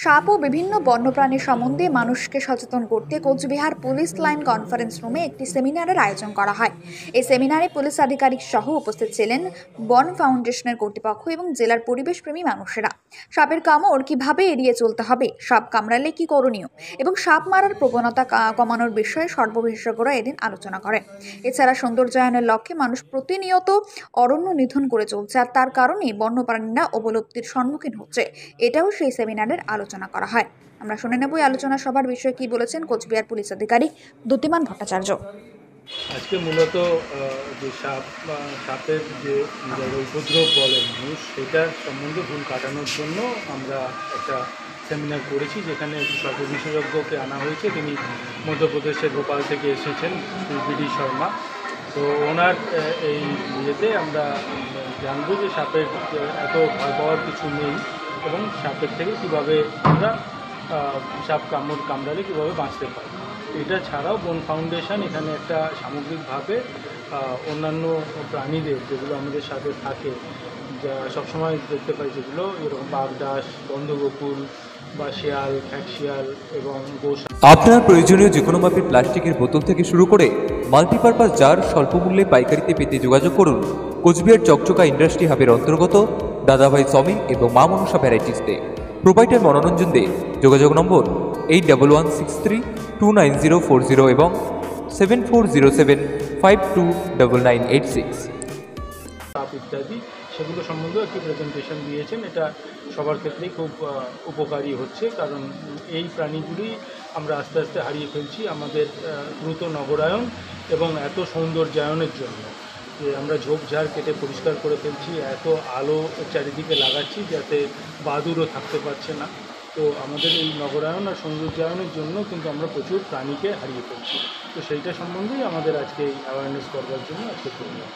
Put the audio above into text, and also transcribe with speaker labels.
Speaker 1: সাপ ও বিভিন্ন বন্যপ্রাণীর সম্বন্ধে মানুষকে সচেতন করতে কোচবিহার পুলিশ লাইন কনফারেন্স রুমে একটি সেমিনারের আয়োজন করা হয়। এই সেমিনারে পুলিশ আধিকারিক সহ উপস্থিত ছিলেন বন ফাউন্ডেশনের কর্তৃপক্ষ এবং জেলার পরিবেশপ্রেমী মানুষেরা। সাপের কামড় কিভাবে এড়িয়ে চলতে হবে, সাপ কামড়ালে কি করণীয় এবং সাপ মারার প্রবণতা কমানোর বিষয়ে সর্ববিশেষজ্ঞরা এদিন আলোচনা করেন। এছাড়া সৌন্দর্যায়নের লক্ষ্যে মানুষ প্রতিনিয়ত অরণ্য নিধন করে চলছে, আর তার কারণে বন্যপ্রাণীরা অবলুপ্তির সম্মুখীন হচ্ছে, এটাও সেই সেমিনারের আলোচনা করা হয়। আমরা শুনে নেব এই আলোচনা সভার বিষয়ে কি বলেছেন কোচবিহার পুলিশ আধিকারিক দ্যুতিমান ভট্টাচার্য।
Speaker 2: আজকে মূলত যে সাপের যে উপদ্রব বলে মানুষ, সেটার সম্বন্ধে ভুল কাটানোর জন্য আমরা একটা সেমিনার করেছি, যেখানে সর্ববিশেষজ্ঞকে আনা হয়েছে। তিনি মধ্যপ্রদেশের ভোপাল থেকে এসেছেন, বিডি শর্মা। তো ওনার এই ইয়েতে আমরা জানবো যে সাপের এত ভয় পাওয়ার কিছু নেই এবং সাপের থেকে কীভাবে আমরা সাপ কামড়ালে কীভাবে বাঁচতে পারি। এটা ছাড়াও বন ফাউন্ডেশন এখানে একটা সামগ্রিকভাবে অন্যান্য প্রাণীদের, যেগুলো আমাদের সাথে থাকে, যা সবসময় দেখতে পাই, যেগুলো এরকম বাগদাস, গন্ধগোকুল বা শিয়াল, খ্যাকশিয়াল এবং গোস।
Speaker 3: আপনার প্রয়োজনীয় যে কোনো মাপের প্লাস্টিকের বোতল থেকে শুরু করে মাল্টিপারপাস জার স্বল্প মূল্যে পাইকারিতে পেতে যোগাযোগ করুন কোচবিহার চকচকা ইন্ডাস্ট্রি হাবের অন্তর্গত দাদাভাই সমিং এবং মা মনসা ভ্যারাইটিসতে। প্রোভাইডার মনোরঞ্জন দে। যোগাযোগ নম্বর 8113329040 এবং 7407529986
Speaker 2: ইত্যাদি, সেগুলো সম্বন্ধেও একটি প্রেজেন্টেশন দিয়েছেন। এটা সবার ক্ষেত্রেই খুব উপকারী হচ্ছে, কারণ এই প্রাণীগুলি আমরা আস্তে আস্তে হারিয়ে ফেলছি আমাদের দ্রুত নগরায়ন এবং এত সৌন্দর্যায়নের জন্য। যে আমরা ঝোপঝাড় কেটে পরিষ্কার করে ফেলছি, এত আলো চারিদিকে লাগাচ্ছি যাতে বাদুড়ও থাকতে পারছে না। তো আমাদের এই নগরায়ন আর সৌন্দর্যায়নের জন্য কিন্তু আমরা প্রচুর প্রাণীকে হারিয়ে ফেলছি। তো সেইটা সম্বন্ধেই আমাদের আজকে এই অ্যাওয়ারনেস করবার জন্য আজকে প্রোগ্রাম।